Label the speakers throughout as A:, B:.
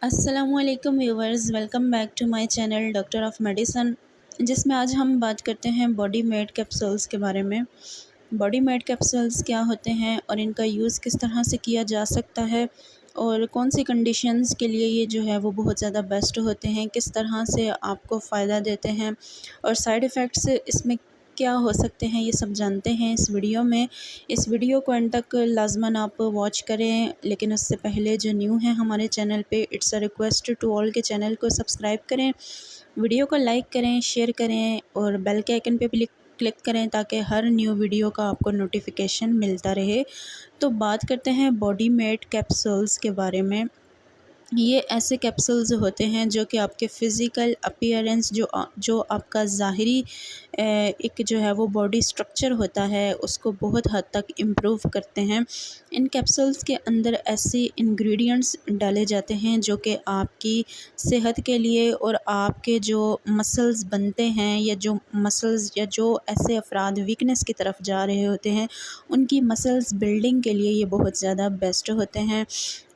A: अस्सलामुअलैकुम viewers, welcome back to my channel doctor of medicine, जिसमें आज हम बात करते हैं बॉडी मेड कैप्सूल्स के बारे में। बॉडी मेड कैप्सूल्स क्या होते हैं और इनका यूज़ किस तरह से किया जा सकता है और कौन सी कंडीशंस के लिए ये जो है वो बहुत ज़्यादा बेस्ट होते हैं, किस तरह से आपको फ़ायदा देते हैं और साइड इफ़ेक्ट्स इसमें क्या हो सकते हैं, ये सब जानते हैं इस वीडियो में। इस वीडियो को एंड तक लाज़मन आप वॉच करें, लेकिन उससे पहले जो न्यू है हमारे चैनल पे, it's a request to all के चैनल को सब्सक्राइब करें, वीडियो को लाइक करें, शेयर करें और बेल के आइकन पे भी क्लिक करें ताकि हर न्यू वीडियो का आपको नोटिफिकेशन मिलता रहे। तो बात करते हैं बॉडी मेड कैप्सूल्स के बारे में। ये ऐसे कैप्सूल्स होते हैं जो कि आपके फ़िज़िकल अपीयरेंस जो आपका ज़ाहिरी एक जो है वो बॉडी स्ट्रक्चर होता है उसको बहुत हद तक इम्प्रूव करते हैं। इन कैप्सूल्स के अंदर ऐसे इंग्रेडिएंट्स डाले जाते हैं जो कि आपकी सेहत के लिए और आपके जो मसल्स बनते हैं या जो ऐसे अफराद वीकनेस की तरफ जा रहे होते हैं उनकी मसल्स बिल्डिंग के लिए ये बहुत ज़्यादा बेस्ट होते हैं।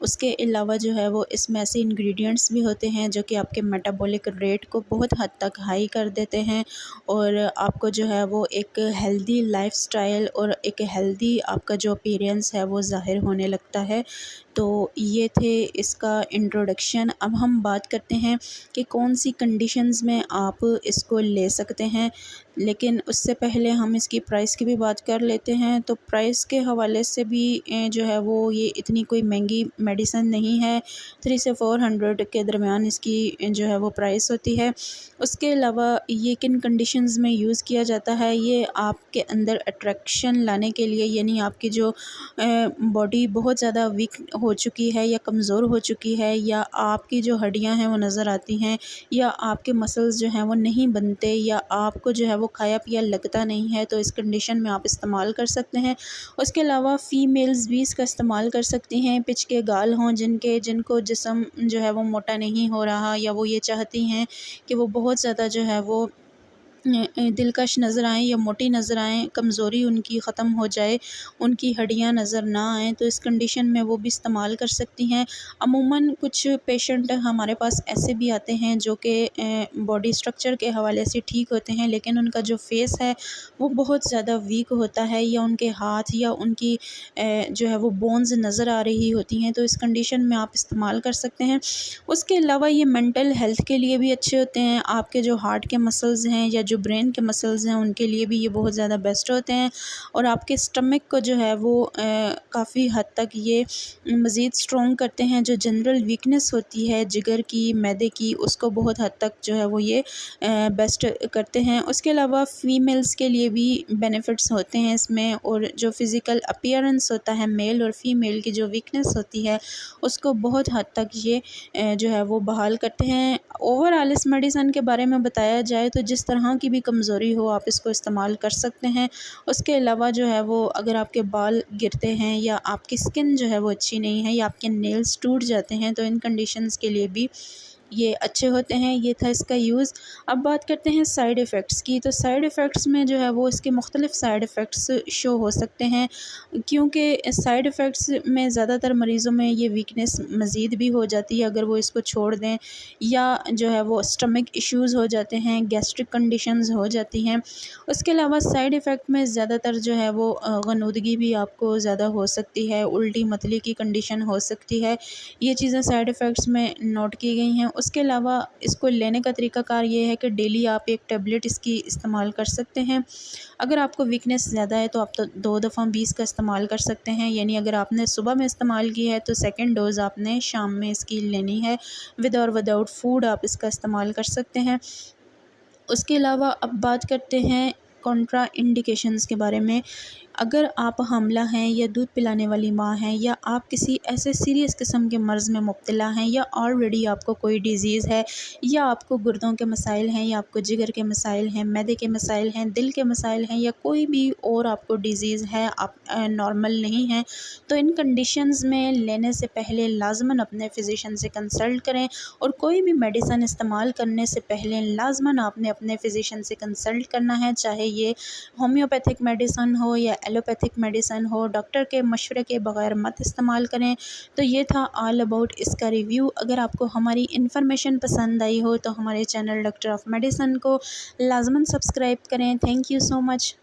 A: उसके अलावा जो है वो इसमें ऐसे इंग्रेडिएंट्स भी होते हैं जो कि आपके मेटाबॉलिक रेट को बहुत हद तक हाई कर देते हैं और आपको जो है वो एक हेल्दी लाइफस्टाइल और एक हेल्दी आपका जो अपीयरेंस है वो ज़ाहिर होने लगता है। तो ये थे इसका इंट्रोडक्शन। अब हम बात करते हैं कि कौन सी कंडीशंस में आप इसको ले सकते हैं, लेकिन उससे पहले हम इसकी प्राइस की भी बात कर लेते हैं। तो प्राइस के हवाले से भी जो है वो ये इतनी कोई महंगी मेडिसिन नहीं है, 300 से 400 के दरमियान इसकी जो है वो प्राइस होती है। उसके अलावा ये किन कंडीशंस में यूज़ किया जाता है, ये आपके अंदर अट्रैक्शन लाने के लिए, यानी आपकी जो बॉडी बहुत ज़्यादा वीक हो चुकी है या कमज़ोर हो चुकी है या आपकी जो हड्डियां हैं वो नज़र आती हैं या आपके मसल्स जो हैं वो नहीं बनते या आपको जो है वो खाया पिया लगता नहीं है, तो इस कंडीशन में आप इस्तेमाल कर सकते हैं। उसके अलावा फ़ीमेल्स भी इसका इस्तेमाल कर सकती हैं, पिच के गाल हों जिनको जिस्म जो है वो मोटा नहीं हो रहा या वो ये चाहती हैं कि वो बहुत ज़्यादा जो है वो दिलकश नज़र आएँ या मोटी नज़र आएँ, कमज़ोरी उनकी ख़त्म हो जाए, उनकी हड्डियाँ नज़र ना आएँ, तो इस कंडीशन में वो भी इस्तेमाल कर सकती हैं। अमूमन कुछ पेशेंट हमारे पास ऐसे भी आते हैं जो कि बॉडी स्ट्रक्चर के हवाले से ठीक होते हैं, लेकिन उनका जो फेस है वो बहुत ज़्यादा वीक होता है या उनके हाथ या उनकी जो है वो बोन्स नज़र आ रही होती हैं, तो इस कंडीशन में आप इस्तेमाल कर सकते हैं। उसके अलावा ये मेंटल हेल्थ के लिए भी अच्छे होते हैं। आपके जो हार्ट के मसल्स हैं या जो ब्रेन के मसल्स हैं उनके लिए भी ये बहुत ज़्यादा बेस्ट होते हैं और आपके स्टमक को जो है वो काफ़ी हद तक ये मज़ीद स्ट्रॉन्ग करते हैं। जो जनरल वीकनेस होती है जिगर की, मैदे की, उसको बहुत हद तक जो है वो ये बेस्ट करते हैं। उसके अलावा फ़ीमेल्स के लिए भी बेनिफिट्स होते हैं इसमें, और जो फ़िज़िकल अपीयरेंस होता है मेल और फ़ीमेल की जो वीकनेस होती है उसको बहुत हद तक ये जो है वो बहाल करते हैं। ओवरऑल इस मेडिसिन के बारे में बताया जाए तो जिस तरह की भी कमज़ोरी हो आप इसको इस्तेमाल कर सकते हैं। उसके अलावा जो है वो अगर आपके बाल गिरते हैं या आपकी स्किन जो है वो अच्छी नहीं है या आपके नेल्स टूट जाते हैं, तो इन कंडीशंस के लिए भी ये अच्छे होते हैं। ये था इसका यूज़। अब बात करते हैं साइड इफ़ेक्ट्स की। तो साइड इफ़ेक्ट्स में जो है वो इसके मुख्तलिफ़ साइड इफ़ेक्ट्स शो हो सकते हैं, क्योंकि साइड इफ़ेक्ट्स में ज़्यादातर मरीज़ों में ये वीकनेस मज़ीद भी हो जाती है अगर वो इसको छोड़ दें, या जो है वो स्टमक इश्यूज़ हो जाते हैं, गैस्ट्रिक कंडीशंस हो जाती हैं। उसके अलावा साइड इफ़ेक्ट में ज़्यादातर जो है वो ग़नूदगी भी आपको ज़्यादा हो सकती है, उल्टी मतली की कंडीशन हो सकती है। ये चीज़ें साइड इफ़ेक्ट्स में नोट की गई हैं। उसके अलावा इसको लेने का तरीक़ाकार ये है कि डेली आप एक टैबलेट इसकी इस्तेमाल कर सकते हैं। अगर आपको वीकनेस ज़्यादा है तो आप तो 2 दफ़ा 20 का इस्तेमाल कर सकते हैं, यानी अगर आपने सुबह में इस्तेमाल की है तो सेकंड डोज़ आपने शाम में इसकी लेनी है। विद और विदाउट फूड आप इसका इस्तेमाल कर सकते हैं। उसके अलावा अब बात करते हैं कॉन्ट्रा इंडिकेशंस के बारे में। अगर आप हामिला हैं या दूध पिलाने वाली माँ हैं या आप किसी ऐसे सीरियस किस्म के मर्ज़ में मुब्तला हैं या ऑलरेडी आपको कोई डिज़ीज़ है या आपको गुर्दों के मसाइल हैं या आपको जिगर के मसाइल हैं, मैदे के मसाइल हैं, दिल के मसाइल हैं या कोई भी और आपको डिज़ीज़ है, आप नॉर्मल नहीं हैं, तो इन कंडीशंस में लेने से पहले लाज़मन अपने फ़िज़िशियन से कंसल्ट करें और कोई भी मेडिसिन इस्तेमाल करने से पहले लाज़मन आपने अपने फ़िज़िशियन से कंसल्ट करना है, चाहे ये होम्योपैथिक मेडिसिन हो या एलोपैथिक मेडिसिन हो, डॉक्टर के मशवरे के बगैर मत इस्तेमाल करें। तो ये था ऑल अबाउट इसका रिव्यू। अगर आपको हमारी इन्फॉर्मेशन पसंद आई हो तो हमारे चैनल डॉक्टर ऑफ मेडिसिन को लाजमन सब्सक्राइब करें। Thank you so much.